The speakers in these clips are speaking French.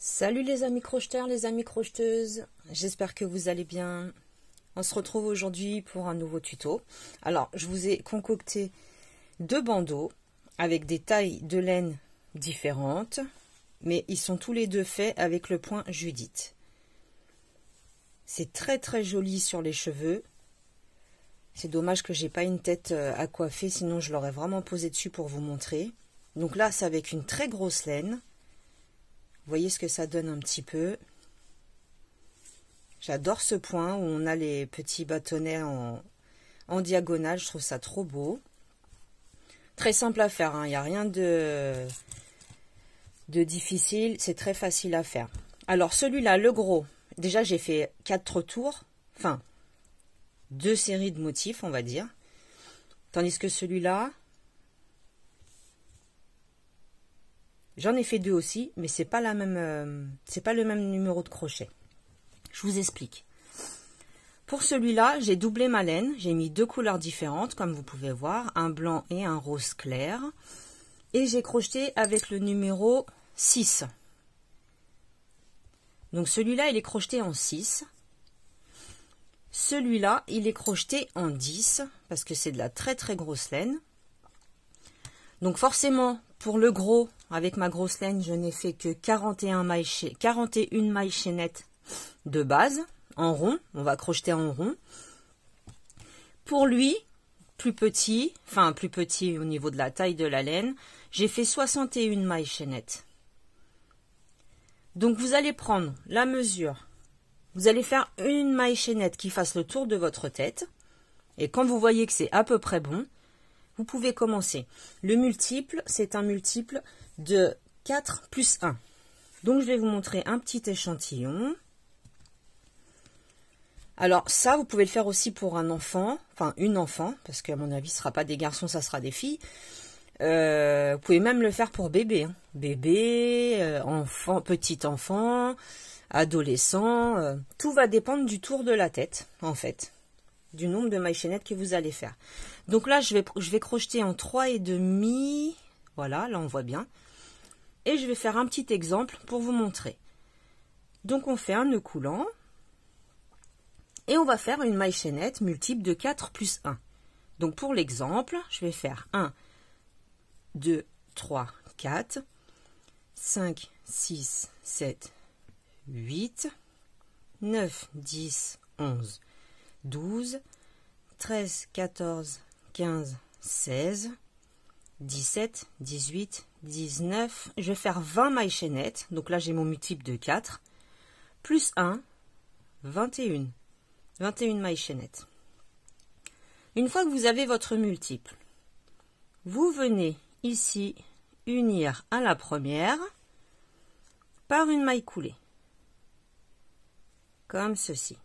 Salut les amis crocheteurs, les amis crocheteuses, j'espère que vous allez bien. On se retrouve aujourd'hui pour un nouveau tuto. Alors, je vous ai concocté deux bandeaux avec des tailles de laine différentes, mais ils sont tous les deux faits avec le point Judith. C'est très très joli sur les cheveux. C'est dommage que j'ai pas une tête à coiffer, sinon je l'aurais vraiment posé dessus pour vous montrer. Donc là, c'est avec une très grosse laine. Vous voyez ce que ça donne un petit peu. J'adore ce point où on a les petits bâtonnets en diagonale. Je trouve ça trop beau. Très simple à faire, hein. Il n'y a rien de difficile. C'est très facile à faire. Alors celui-là, le gros, déjà j'ai fait 4 tours. Enfin, 2 séries de motifs, on va dire. Tandis que celui-là, j'en ai fait 2 aussi, mais c'est pas le même numéro de crochet. Je vous explique. Pour celui-là, j'ai doublé ma laine. J'ai mis 2 couleurs différentes, comme vous pouvez voir, un blanc et un rose clair. Et j'ai crocheté avec le numéro 6. Donc celui-là, il est crocheté en 6. Celui-là, il est crocheté en 10, parce que c'est de la très très grosse laine. Donc forcément, pour le gros, avec ma grosse laine, je n'ai fait que 41 mailles chaînettes de base, en rond. On va crocheter en rond. Pour lui, plus petit au niveau de la taille de la laine, j'ai fait 61 mailles chaînettes. Donc vous allez prendre la mesure. Vous allez faire une maille chaînette qui fasse le tour de votre tête. Et quand vous voyez que c'est à peu près bon, vous pouvez commencer. Le multiple, c'est un multiple de 4 plus 1. Donc, je vais vous montrer un petit échantillon. Alors, ça, vous pouvez le faire aussi pour un enfant, enfin une enfant, parce qu'à mon avis, ce ne sera pas des garçons, ça sera des filles. Vous pouvez même le faire pour bébé. Hein. Bébé, enfant, petit enfant, adolescent. Tout va dépendre du tour de la tête, en fait. Du nombre de mailles chaînettes que vous allez faire. Donc là, je vais crocheter en 3,5. Voilà, là on voit bien. Et je vais faire un petit exemple pour vous montrer. Donc on fait un nœud coulant. Et on va faire une maille chaînette multiple de 4 plus 1. Donc pour l'exemple, je vais faire 1, 2, 3, 4, 5, 6, 7, 8, 9, 10, 11, 12, 13, 14, 15, 16, 17, 18, 19. Je vais faire 20 mailles chaînettes. Donc là, j'ai mon multiple de 4. Plus 1, 21. 21 mailles chaînettes. Une fois que vous avez votre multiple, vous venez ici unir à la première par une maille coulée. Comme ceci.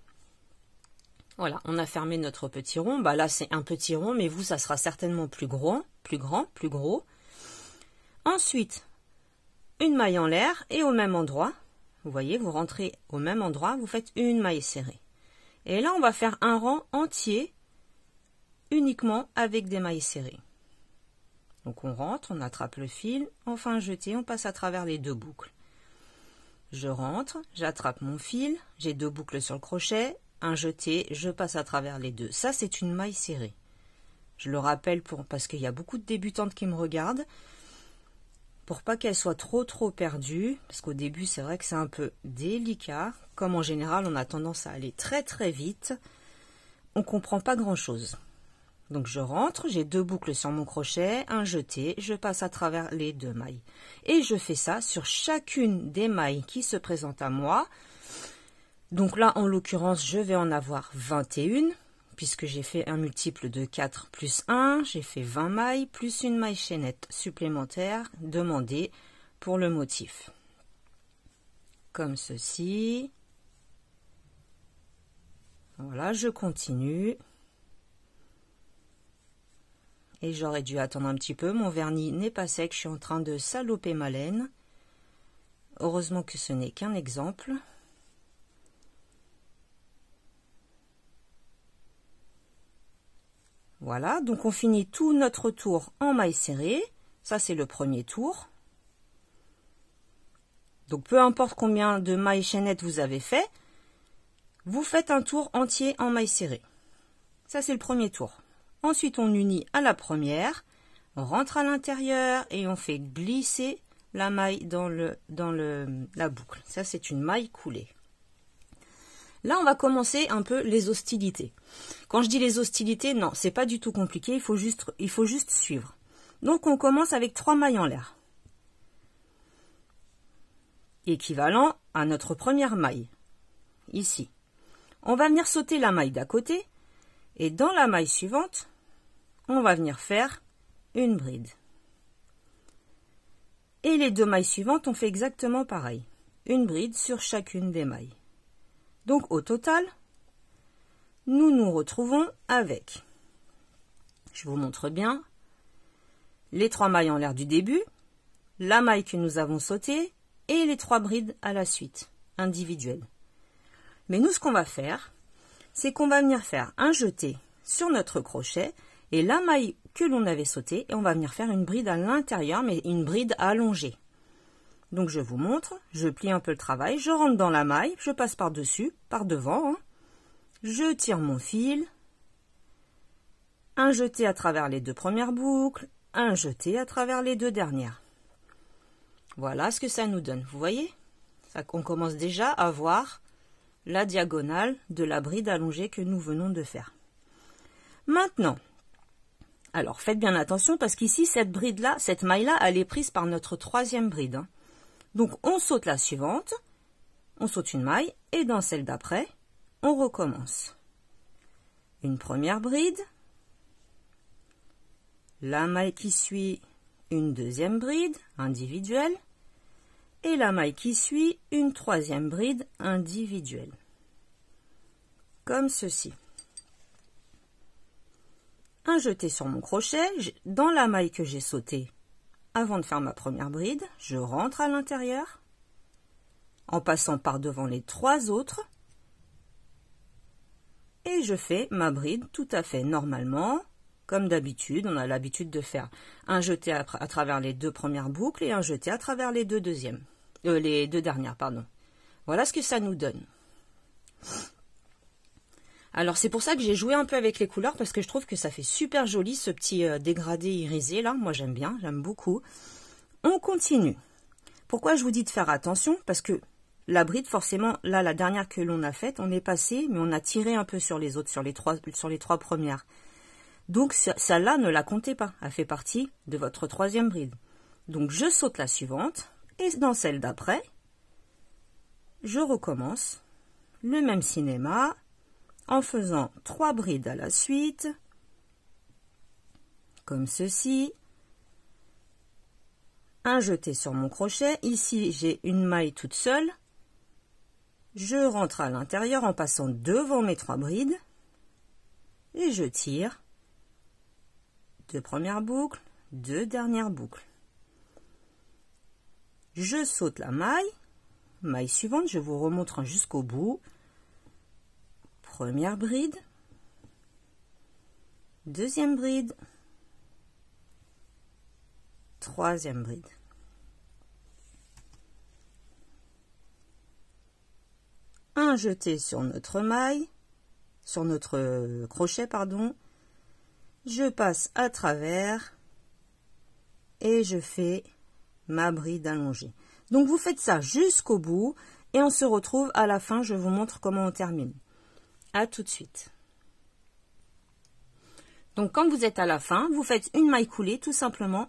Voilà, on a fermé notre petit rond. Bah là, c'est un petit rond, mais vous, ça sera certainement plus grand, plus gros. Ensuite, une maille en l'air et au même endroit. Vous voyez, vous rentrez au même endroit, vous faites une maille serrée. Et là, on va faire un rang entier uniquement avec des mailles serrées. Donc, on rentre, on attrape le fil, on fait un jeté, on passe à travers les 2 boucles. Je rentre, j'attrape mon fil, j'ai 2 boucles sur le crochet. Un jeté, je passe à travers les 2. Ça, c'est une maille serrée. Je le rappelle parce qu'il y a beaucoup de débutantes qui me regardent. Pour pas qu'elles soient trop perdues, parce qu'au début, c'est vrai que c'est un peu délicat. Comme en général, on a tendance à aller très vite. On comprend pas grand-chose. Donc, je rentre, j'ai 2 boucles sur mon crochet, un jeté, je passe à travers les 2 mailles. Et je fais ça sur chacune des mailles qui se présentent à moi. Donc là, en l'occurrence, je vais en avoir 21, puisque j'ai fait un multiple de 4 plus 1. J'ai fait 20 mailles, plus une maille chaînette supplémentaire demandée pour le motif. Comme ceci. Voilà, je continue. Et j'aurais dû attendre un petit peu. Mon vernis n'est pas sec, je suis en train de saloper ma laine. Heureusement que ce n'est qu'un exemple. Voilà, donc on finit tout notre tour en maille serrée. Ça, c'est le premier tour. Donc peu importe combien de mailles chaînettes vous avez fait, vous faites un tour entier en mailles serrées. Ça c'est le premier tour. Ensuite on unit à la première, on rentre à l'intérieur et on fait glisser la maille dans la boucle. Ça c'est une maille coulée. Là on va commencer un peu les hostilités. Quand je dis les hostilités, non, c'est pas du tout compliqué, il faut juste suivre. Donc on commence avec 3 mailles en l'air. Équivalent à notre première maille. Ici. On va venir sauter la maille d'à côté et dans la maille suivante, on va venir faire une bride. Et les 2 mailles suivantes, on fait exactement pareil. Une bride sur chacune des mailles. Donc au total, nous nous retrouvons avec, je vous montre bien, les 3 mailles en l'air du début, la maille que nous avons sautée et les 3 brides à la suite, individuelles. Mais nous, ce qu'on va faire, c'est qu'on va venir faire un jeté sur notre crochet et la maille que l'on avait sautée, et on va venir faire une bride à l'intérieur, mais une bride allongée. Donc je vous montre, je plie un peu le travail, je rentre dans la maille, je passe par-dessus, par devant, je tire mon fil, un jeté à travers les 2 premières boucles, un jeté à travers les 2 dernières. Voilà ce que ça nous donne, vous voyez? On commence déjà à voir la diagonale de la bride allongée que nous venons de faire. Maintenant, alors faites bien attention parce qu'ici cette bride-là, cette maille-là, elle est prise par notre 3e bride. Donc on saute la suivante, on saute une maille et dans celle d'après, on recommence. Une première bride, la maille qui suit, une 2e bride individuelle et la maille qui suit, une 3e bride individuelle. Comme ceci. Un jeté sur mon crochet, dans la maille que j'ai sautée avant de faire ma première bride, je rentre à l'intérieur en passant par devant les 3 autres et je fais ma bride tout à fait normalement, comme d'habitude. On a l'habitude de faire un jeté à travers les 2 premières boucles et un jeté à travers les 2 dernières, pardon. Voilà ce que ça nous donne. Alors c'est pour ça que j'ai joué un peu avec les couleurs parce que je trouve que ça fait super joli ce petit dégradé irisé là. Moi j'aime bien, j'aime beaucoup. On continue. Pourquoi je vous dis de faire attention? Parce que la bride forcément, là la dernière que l'on a faite, on est passé mais on a tiré un peu sur les autres, sur les trois premières. Donc celle-là ne la comptez pas, elle fait partie de votre 3e bride. Donc je saute la suivante et dans celle d'après, je recommence le même cinéma en faisant 3 brides à la suite, comme ceci, un jeté sur mon crochet, ici j'ai une maille toute seule, je rentre à l'intérieur en passant devant mes 3 brides, et je tire 2 premières boucles, 2 dernières boucles. Je saute la maille suivante, je vous remontre jusqu'au bout. Première bride, 2e bride, 3e bride. Un jeté sur notre maille, sur notre crochet, pardon. Je passe à travers et je fais ma bride allongée. Donc vous faites ça jusqu'au bout et on se retrouve à la fin, je vous montre comment on termine. À tout de suite. Donc quand vous êtes à la fin, vous faites une maille coulée tout simplement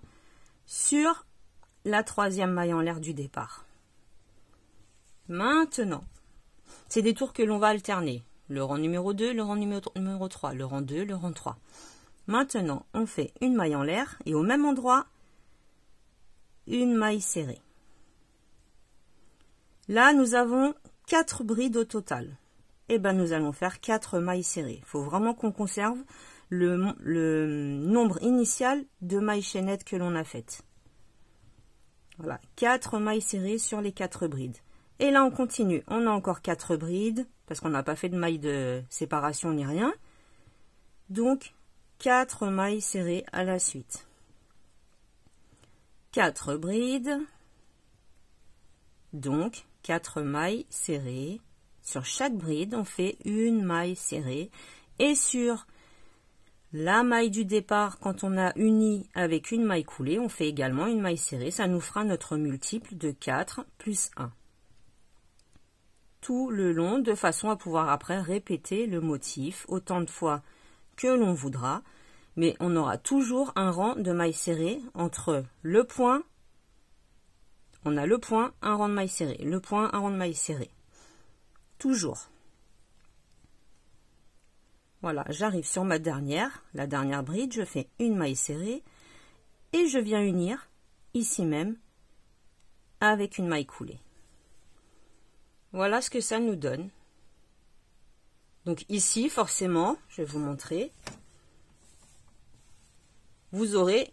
sur la 3e maille en l'air du départ. Maintenant, c'est des tours que l'on va alterner. Le rang numéro 2, le rang numéro 3, le rang 2, le rang 3. Maintenant, on fait une maille en l'air et au même endroit, une maille serrée. Là, nous avons 4 brides au total. Et ben nous allons faire 4 mailles serrées. Il faut vraiment qu'on conserve le nombre initial de mailles chaînettes que l'on a faites. Voilà, 4 mailles serrées sur les 4 brides. Et là on continue, on a encore 4 brides, parce qu'on n'a pas fait de maille de séparation ni rien. Donc 4 mailles serrées à la suite. 4 brides, Donc 4 mailles serrées. Sur chaque bride, on fait une maille serrée. Et sur la maille du départ, quand on a uni avec une maille coulée, on fait également une maille serrée. Ça nous fera notre multiple de 4 plus 1. Tout le long, de façon à pouvoir après répéter le motif autant de fois que l'on voudra. Mais on aura toujours un rang de mailles serrées entre le point, on a le point, un rang de mailles serrées, le point, un rang de mailles serrées. Toujours. Voilà, j'arrive sur ma dernière, la dernière bride, je fais une maille serrée et je viens unir ici même avec une maille coulée. Voilà ce que ça nous donne. Donc ici, forcément, je vais vous montrer, vous aurez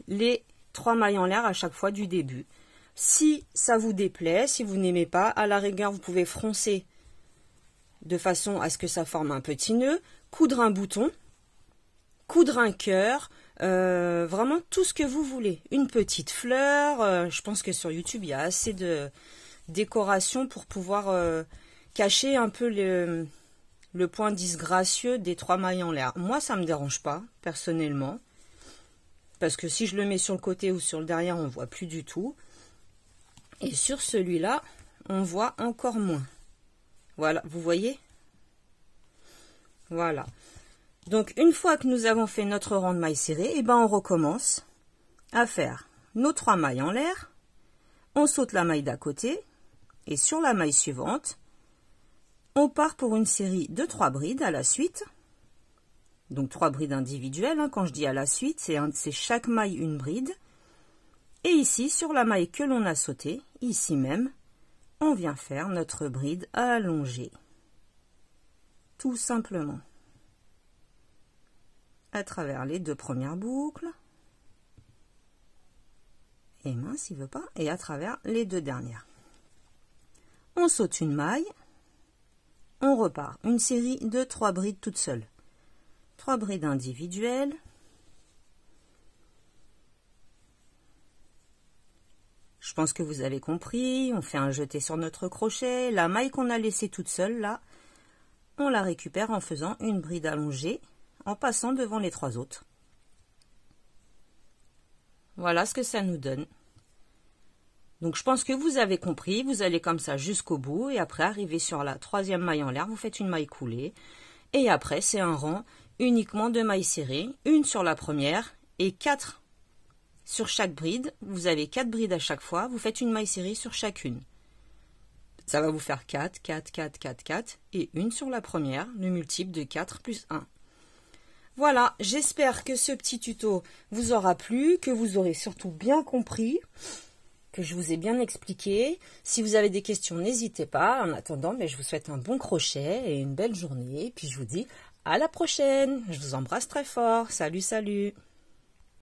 les 3 mailles en l'air à chaque fois du début. Si ça vous déplaît, si vous n'aimez pas, à la rigueur, vous pouvez froncer de façon à ce que ça forme un petit nœud, coudre un bouton, coudre un cœur, vraiment tout ce que vous voulez. Une petite fleur, je pense que sur YouTube, il y a assez de décoration pour pouvoir cacher un peu le point disgracieux des 3 mailles en l'air. Moi, ça ne me dérange pas, personnellement, parce que si je le mets sur le côté ou sur le derrière, on ne voit plus du tout. Et sur celui-là, on voit encore moins. Voilà, vous voyez? Voilà. Donc, une fois que nous avons fait notre rang de mailles serrées, eh ben, on recommence à faire nos 3 mailles en l'air. On saute la maille d'à côté. Et sur la maille suivante, on part pour une série de 3 brides à la suite. Donc 3 brides individuelles. Hein. Quand je dis à la suite, c'est chaque maille une bride. Et ici, sur la maille que l'on a sautée, ici même, on vient faire notre bride allongée. Tout simplement. À travers les 2 premières boucles. Et mince, il veut pas. Et à travers les 2 dernières. On saute une maille. On repart. Une série de 3 brides toutes seules. 3 brides individuelles. Je pense que vous avez compris. On fait un jeté sur notre crochet. La maille qu'on a laissée toute seule, là, on la récupère en faisant une bride allongée, en passant devant les 3 autres. Voilà ce que ça nous donne. Donc je pense que vous avez compris. Vous allez comme ça jusqu'au bout. Et après, arriver sur la 3e maille en l'air, vous faites une maille coulée. Et après, c'est un rang uniquement de mailles serrées. Une sur la première et 4 sur chaque bride. Vous avez 4 brides à chaque fois. Vous faites une maille serrée sur chacune. Ça va vous faire 4, 4, 4, 4, 4. Et une sur la première, le multiple de 4 plus 1. Voilà, j'espère que ce petit tuto vous aura plu, que vous aurez surtout bien compris, que je vous ai bien expliqué. Si vous avez des questions, n'hésitez pas. En attendant, je vous souhaite un bon crochet et une belle journée. Et puis je vous dis à la prochaine. Je vous embrasse très fort. Salut, salut.